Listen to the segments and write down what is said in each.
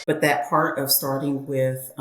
But that part of starting with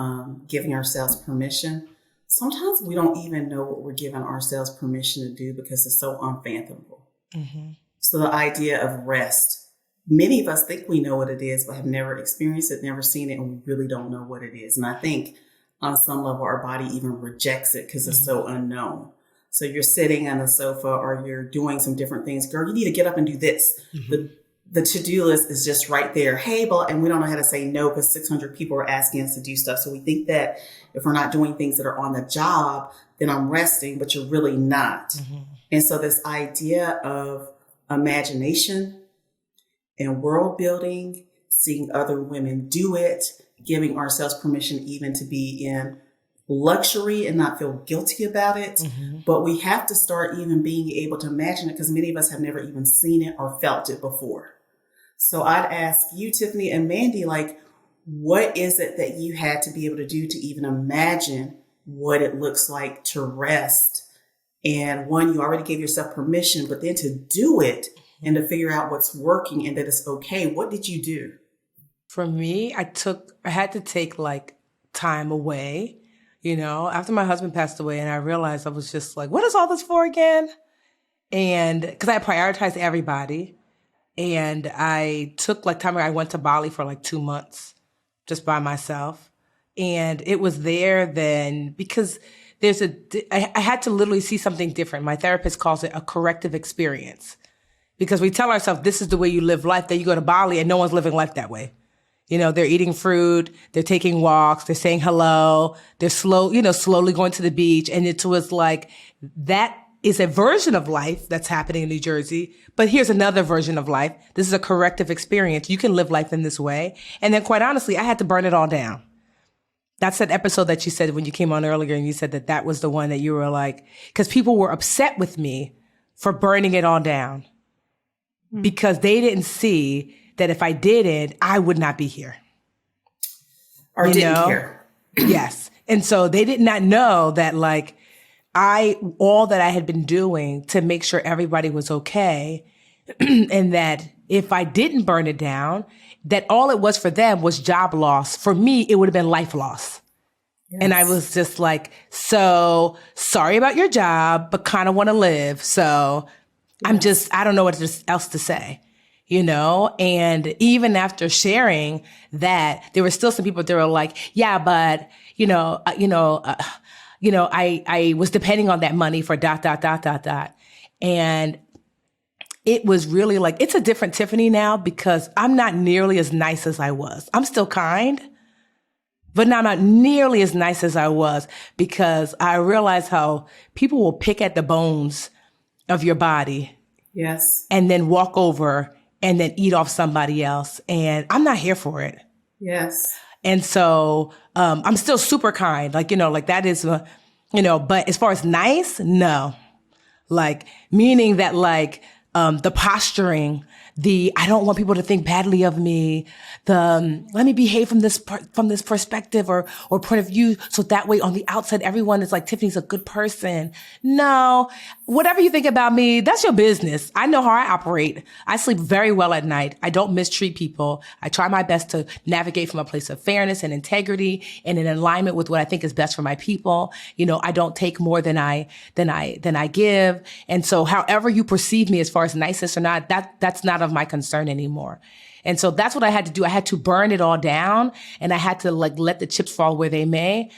giving ourselves permission, sometimes we don't even know what we're giving ourselves permission to do because it's so unfathomable. Mm-hmm. So the idea of rest, many of us think we know what it is, but have never experienced it, never seen it, and we really don't know what it is. And I think on some level, our body even rejects it because it's so unknown. So you're sitting on the sofa or you're doing some different things. Girl, you need to get up and do this. Mm-hmm. The to-do list is just right there. Hey, but, and we don't know how to say no because 600 people are asking us to do stuff. So we think that if we're not doing things that are on the job, then I'm resting, but you're really not. Mm-hmm. And so this idea of imagination and world building, seeing other women do it, giving ourselves permission even to be in luxury and not feel guilty about it. Mm-hmm. But we have to start even being able to imagine it because many of us have never even seen it or felt it before. So I'd ask you, Tiffany and Mandi, like, what is it that you had to be able to do to even imagine what it looks like to rest? And one, you already gave yourself permission, but then to do it and to figure out what's working and that it's okay. What did you do? For me, I had to take like time away, after my husband passed away, and I realized I was just like, what is all this for again? And because I prioritized everybody. And I took like time. I went to Bali for like 2 months just by myself. And it was there then because I had to literally see something different. My therapist calls it a corrective experience because we tell ourselves this is the way you live life. Then you go to Bali and no one's living life that way. They're eating fruit, they're taking walks, they're saying hello, they're slowly going to the beach. And it was like that is a version of life that's happening in New Jersey, but here's another version of life. This is a corrective experience. You can live life in this way. And then quite honestly, I had to burn it all down. That's that episode that you said when you came on earlier and you said that that was the one that you were like, because people were upset with me for burning it all down because they didn't see that if I didn't, I would not be here. Or didn't care. Yes. And so they did not know that like, all that I had been doing to make sure everybody was okay. And that if I didn't burn it down, that all it was for them was job loss. For me, it would have been life loss. Yes. And I was just like, so sorry about your job, but kind of want to live. So yes. I don't know what else to say, and even after sharing that, there were still some people that were like, yeah, but, I was depending on that money for ... And it was really like, it's a different Tiffany now because I'm not nearly as nice as I was. I'm still kind, but now I'm not nearly as nice as I was because I realize how people will pick at the bones of your body. Yes. And then walk over and then eat off somebody else. And I'm not here for it. Yes. And so, I'm still super kind, like that is, but as far as nice, no, like meaning that like, the posturing, I don't want people to think badly of me. Let me behave from this perspective or point of view. So that way on the outside, everyone is like, Tiffany's a good person. No, whatever you think about me, that's your business. I know how I operate. I sleep very well at night. I don't mistreat people. I try my best to navigate from a place of fairness and integrity and in alignment with what I think is best for my people. I don't take more than I give. And so however you perceive me as far as niceness or not, that's not of my concern anymore. And so that's what I had to do. I had to burn it all down and I had to like let the chips fall where they may.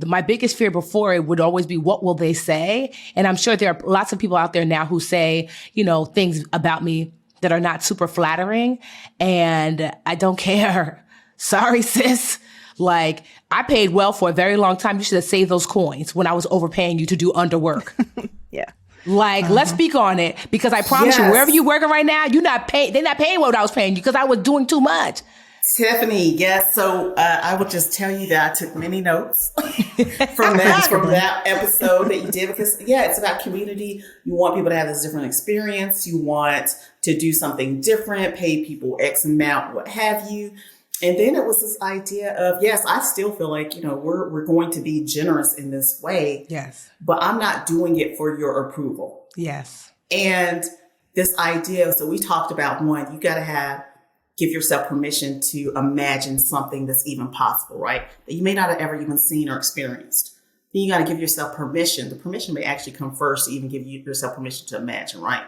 My biggest fear before it would always be, what will they say? And I'm sure there are lots of people out there now who say, things about me that are not super flattering. And I don't care. Sorry, sis. Like, I paid well for a very long time. You should have saved those coins when I was overpaying you to do underwork. Yeah. Like, let's speak on it because I promise you, wherever you're working right now, they're not paying what I was paying you because I was doing too much. Tiffany, yes. So I would just tell you that I took many notes from that episode that you did because, it's about community. You want people to have this different experience. You want to do something different, pay people X amount, what have you. And then it was this idea of, yes, I still feel like, we're going to be generous in this way. Yes. But I'm not doing it for your approval. Yes. And this idea, so we talked about one, you got to have give yourself permission to imagine something that's even possible, right? That you may not have ever even seen or experienced. Then you got to give yourself permission. The permission may actually come first to even give yourself permission to imagine, right?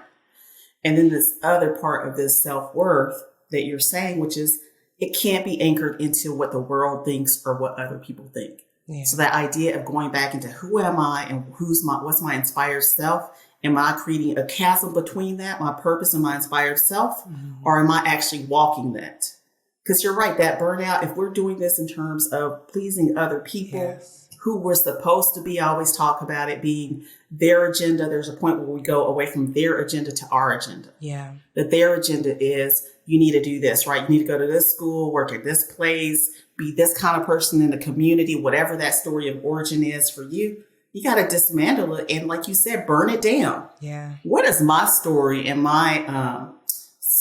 And then this other part of this self-worth that you're saying, which is it can't be anchored into what the world thinks or what other people think. Yeah. So that idea of going back into who am I and what's my inspired self? Am I creating a chasm between that, my purpose and my inspired self? Mm-hmm. Or am I actually walking that? Because you're right, that burnout, if we're doing this in terms of pleasing other people, yes, who we're supposed to be, I always talk about it being their agenda. There's a point where we go away from their agenda to our agenda. Yeah. That their agenda is, you need to do this, right? You need to go to this school, work at this place, be this kind of person in the community, whatever that story of origin is for you. You got to dismantle it. And like you said, burn it down. Yeah. What is my story and my,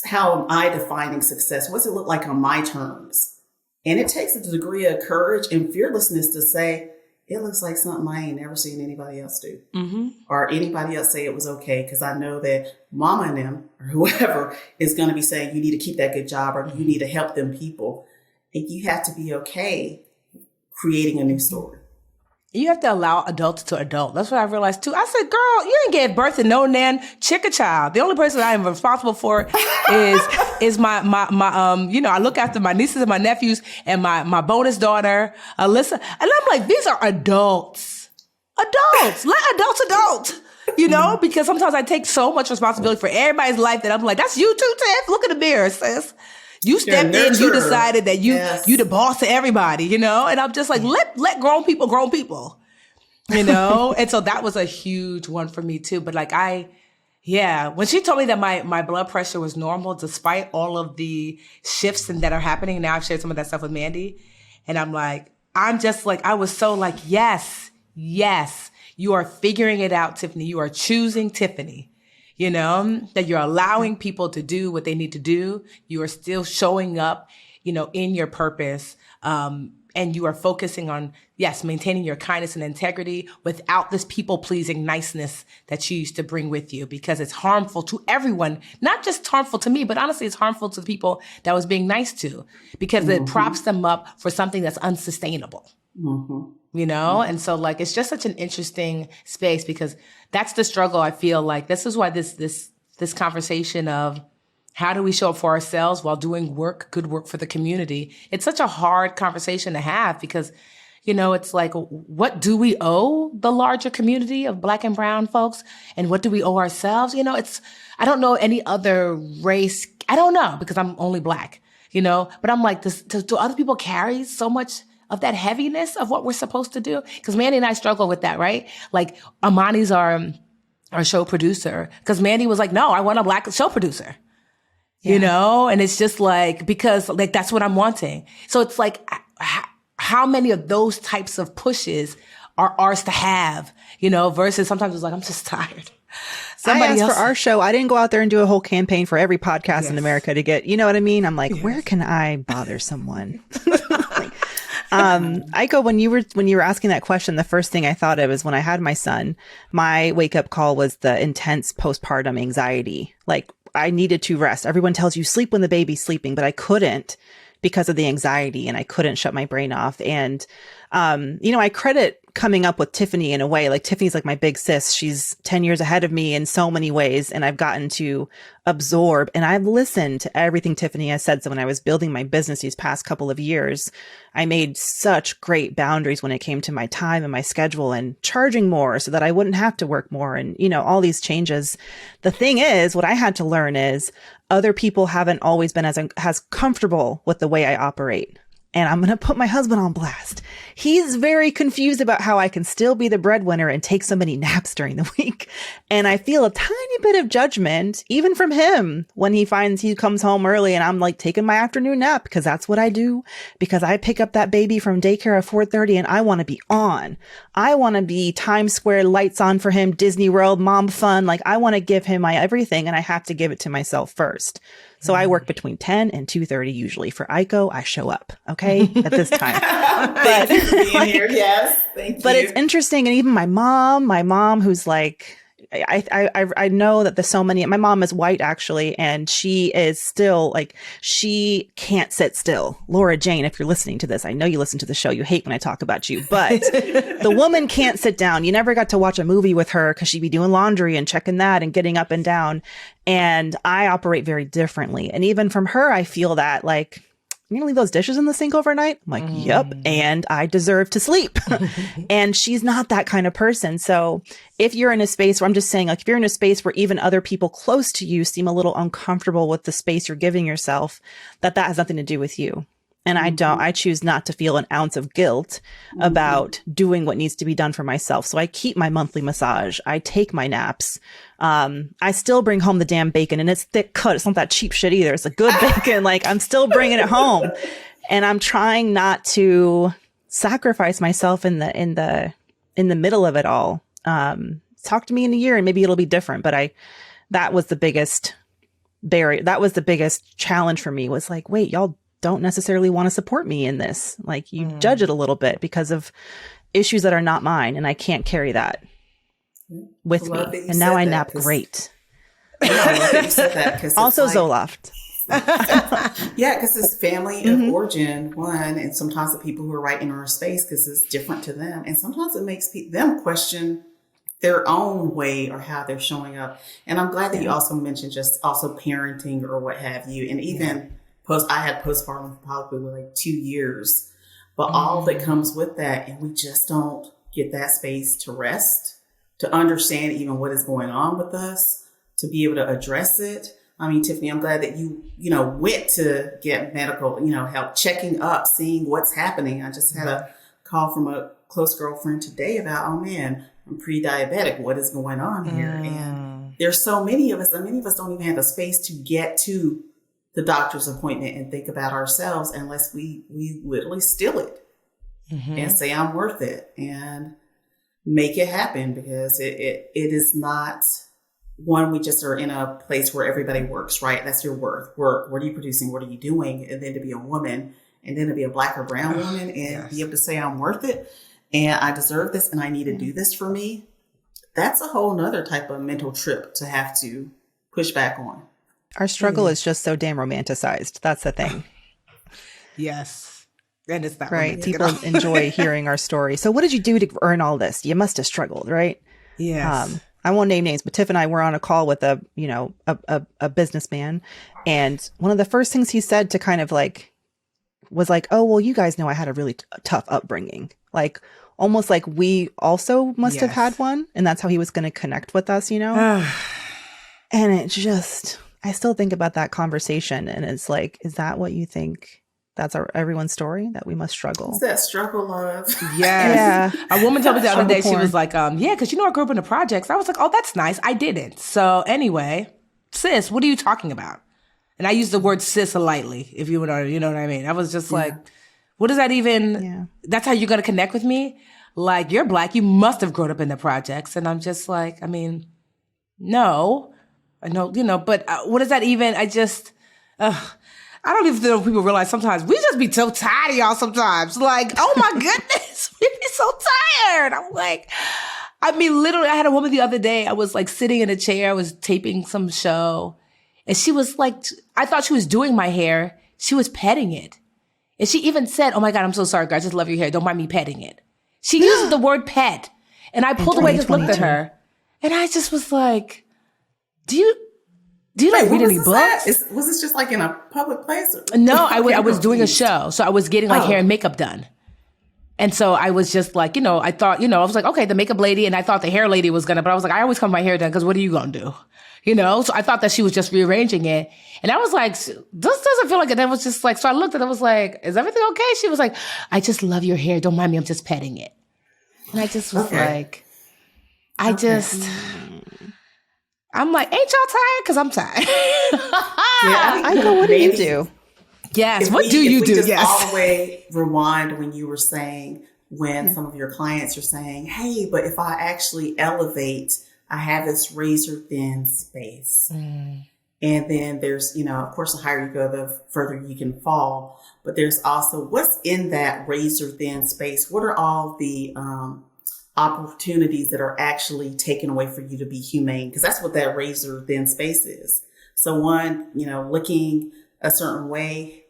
how am I defining success? What does it look like on my terms? And it takes a degree of courage and fearlessness to say, it looks like something I ain't never seen anybody else do. Mm-hmm. Or anybody else say it was okay. Because I know that mama and them or whoever is going to be saying you need to keep that good job or you need to help them people. And you have to be okay creating a new story. You have to allow adults to adult. That's what I realized too. I said, girl, you didn't give birth to no nan chicken child. The only person I am responsible for is my I look after my nieces and my nephews and my bonus daughter, Alyssa. And I'm like, these are adults. Adults. Let adults adult. Because sometimes I take so much responsibility for everybody's life that I'm like, that's you too, Tiff. Look in the mirror, sis. You stepped in, you decided that you the boss to everybody, and I'm just like, let grown people, and so that was a huge one for me too. But like when she told me that my blood pressure was normal, despite all of the shifts that are happening, now I've shared some of that stuff with Mandi, and I'm just like, I was so like, yes, you are figuring it out, Tiffany. You are choosing Tiffany. That you're allowing people to do what they need to do. You are still showing up, in your purpose. And you are focusing on, maintaining your kindness and integrity without this people-pleasing niceness that you used to bring with you, because it's harmful to everyone, not just harmful to me, but honestly, it's harmful to the people that I was being nice to, because mm-hmm. it props them up for something that's unsustainable. Mm-hmm. And so like, it's just such an interesting space, because that's the struggle. I feel like this is why this conversation of how do we show up for ourselves while doing good work for the community? It's such a hard conversation to have, because, it's like, what do we owe the larger community of Black and brown folks? And what do we owe ourselves? I don't know any other race. I don't know, because I'm only Black, but I'm like, do other people carry so much of that heaviness of what we're supposed to do? Because Mandi and I struggle with that, right? Like, Amani's our show producer, because Mandi was like, no, I want a Black show producer, and it's just like, because like, that's what I'm wanting. So it's like, how many of those types of pushes are ours to have, versus sometimes it's like, I'm just tired. Somebody else for our show. I didn't go out there and do a whole campaign for every podcast in America to get, you know what I mean? I'm like, where can I bother someone? Aiko, when you were asking that question, the first thing I thought of is when I had my son, my wake up call was the intense postpartum anxiety. Like, I needed to rest. Everyone tells you sleep when the baby's sleeping, but I couldn't because of the anxiety, and I couldn't shut my brain off. And, I credit coming up with Tiffany in a way. Like, Tiffany's like my big sis. She's 10 years ahead of me in so many ways. And I've gotten to absorb, and I've listened to everything Tiffany has said. So when I was building my business these past couple of years, I made such great boundaries when it came to my time and my schedule, and charging more so that I wouldn't have to work more, and, all these changes. The thing is, what I had to learn is other people haven't always been as comfortable with the way I operate. And I'm going to put my husband on blast. He's very confused about how I can still be the breadwinner and take so many naps during the week. And I feel a tiny bit of judgment, even from him, when he finds he comes home early and I'm like taking my afternoon nap, because that's what I do, because I pick up that baby from daycare at 4:30 and I want to be on. I want to be Times Square, lights on for him, Disney World, mom fun. Like, I want to give him my everything, and I have to give it to myself first. So I work between 10 and 2:30 usually. For Aiko, I show up, okay, at this time. Thank you for being here. Yes, thank you. But it's interesting. And even my mom who's like, I know that there's so many. My mom is white actually, and she is still like, she can't sit still. Laura Jane, if you're listening to this, I know you listen to the show. You hate when I talk about you, but the woman can't sit down. You never got to watch a movie with her because she'd be doing laundry and checking that and getting up and down. And I operate very differently. And even from her, I feel that like, you're gonna leave those dishes in the sink overnight? I'm like, yep. And I deserve to sleep. And she's not that kind of person. So if you're in a space where, I'm just saying, like, if you're in a space where even other people close to you seem a little uncomfortable with the space you're giving yourself, that has nothing to do with you. And I choose not to feel an ounce of guilt about doing what needs to be done for myself. So I keep my monthly massage. I take my naps. I still bring home the damn bacon, and it's thick cut. It's not that cheap shit either. It's a good bacon. Like, I'm still bringing it home, and I'm trying not to sacrifice myself in the middle of it all. Talk to me in a year and maybe it'll be different. But that was the biggest barrier. That was the biggest challenge for me, was like, wait, y'all don't necessarily want to support me in this. Like, you judge it a little bit because of issues that are not mine, and I can't carry that with me. And now I nap great. I love that you said that, because also like, Zoloft. Yeah, because it's family of origin, one, and sometimes the people who are right in our space, because it's different to them, and sometimes it makes them question their own way or how they're showing up. And I'm glad that you also mentioned just also parenting or what have you, and even I had postpartum for probably like 2 years, but all that comes with that, and we just don't get that space to rest, to understand even what is going on with us, to be able to address it. I mean, Tiffany, I'm glad that you went to get medical, help, checking up, seeing what's happening. I just had a call from a close girlfriend today about, oh man, I'm pre-diabetic. What is going on here? And there's so many of us, and many of us don't even have the space to get to the doctor's appointment and think about ourselves unless we literally steal it and say, I'm worth it, and make it happen, because it is not one, we just are in a place where everybody works, right? That's your worth. Work. What are you producing? What are you doing? And then to be a woman, and then to be a Black or brown woman, and be able to say, I'm worth it, and I deserve this, and I need to do this for me. That's a whole nother type of mental trip to have to push back on. Our struggle is just so damn romanticized. That's the thing. Yes. And it's not right. People enjoy hearing our story. So what did you do to earn all this? You must have struggled, right? Yes. I won't name names, but Tiff and I were on a call with a businessman. And one of the first things he said to kind of like, was like, oh, well, you guys know I had a really tough upbringing. Like, almost like we also must have had one. And that's how he was going to connect with us, And it just, I still think about that conversation, and it's like, is that what you think? That's everyone's story, that we must struggle. It's that struggle of. Yes. Yeah. A woman told me the other day, she was like, yeah, because I grew up in the projects. I was like, oh, that's nice. I didn't. So anyway, sis, what are you talking about? And I use the word sis lightly, if you know what I mean. I was just like, what does that even, that's how you're going to connect with me? Like, you're Black, you must have grown up in the projects. And I'm just like, I mean, no. I know, but what does that even, I don't even know if people realize sometimes we just be so tired of y'all sometimes. Like, oh my goodness, we be so tired. I'm like, literally, I had a woman the other day, I was like sitting in a chair, I was taping some show, and she was like, I thought she was doing my hair. She was petting it. And she even said, oh my God, I'm so sorry, girl, I just love your hair. Don't mind me petting it. She used the word pet. And I pulled away, just looked at her. And I just was like, do you like read any books? Was this just like in a public place? No, I was doing a show. So I was getting like hair and makeup done. And so I was just like, I thought, I was like, okay, the makeup lady, and I thought the hair lady was but I was like, I always come my hair done, because what are you going to do? So I thought that she was just rearranging it. And I was like, this doesn't feel like it. And I was just like, so I looked and I was like, is everything okay? She was like, I just love your hair. Don't mind me. I'm just petting it. And I just was like, I'm like, ain't y'all tired? Because I'm tired. Aiko, what do you do? Yes, what do you do? Yes. All the way rewind when you were saying, when some of your clients are saying, hey, but if I actually elevate, I have this razor thin space. And then there's, of course, the higher you go, the further you can fall. But there's also what's in that razor thin space. What are all the opportunities that are actually taken away for you to be humane, because that's what that razor thin space is. So one, looking a certain way,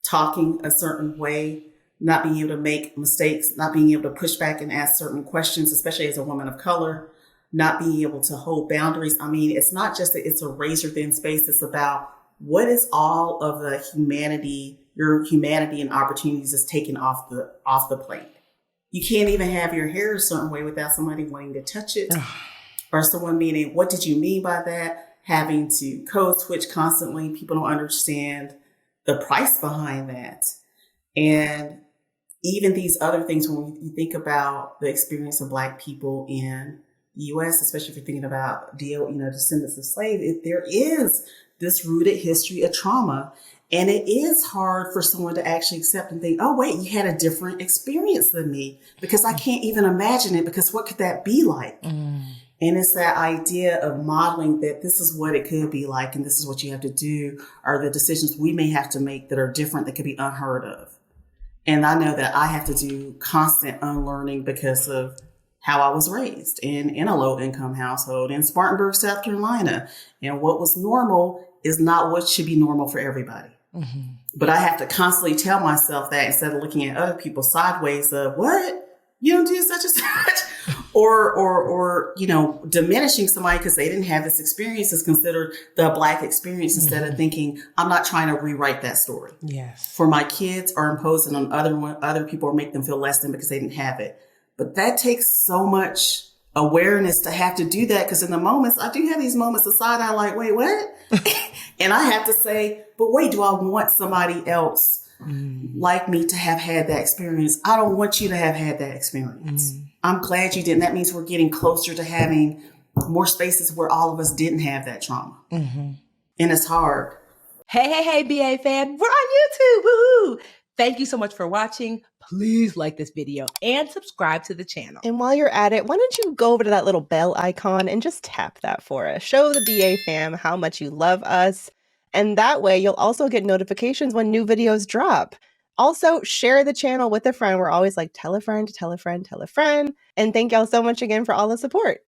talking a certain way, not being able to make mistakes, not being able to push back and ask certain questions, especially as a woman of color, not being able to hold boundaries. I mean, it's not just that it's a razor thin space. It's about what is all of the your humanity and opportunities is taken off the plate. You can't even have your hair a certain way without somebody wanting to touch it or someone meaning, what did you mean by that? Having to code switch constantly. People don't understand the price behind that. And even these other things, when you think about the experience of Black people in the U.S., especially if you're thinking about descendants of slaves, there is this rooted history of trauma. And it is hard for someone to actually accept and think, oh, wait, you had a different experience than me, because I can't even imagine it, because what could that be like? And it's that idea of modeling that this is what it could be like, and this is what you have to do, or the decisions we may have to make that are different, that could be unheard of. And I know that I have to do constant unlearning because of how I was raised in a low-income household in Spartanburg, South Carolina. And what was normal is not what should be normal for everybody. But I have to constantly tell myself that, instead of looking at other people sideways of, what? You don't do such and such? or diminishing somebody because they didn't have this experience is considered the Black experience, instead of thinking, I'm not trying to rewrite that story. Yes. For my kids, or impose it on other people, or make them feel less than because they didn't have it. But that takes so much awareness to have to do that, because in the moments, I do have these moments of side eye, like, wait, what? And I have to say, but wait, do I want somebody else like me to have had that experience? I don't want you to have had that experience. I'm glad you didn't. That means we're getting closer to having more spaces where all of us didn't have that trauma. And it's hard. Hey, BA fam, we're on YouTube. Woohoo! Thank you so much for watching. Please like this video and subscribe to the channel. And while you're at it, why don't you go over to that little bell icon and just tap that for us. Show the BA fam how much you love us. And that way you'll also get notifications when new videos drop. Also, share the channel with a friend. We're always like, tell a friend, tell a friend, tell a friend. And thank y'all so much again for all the support.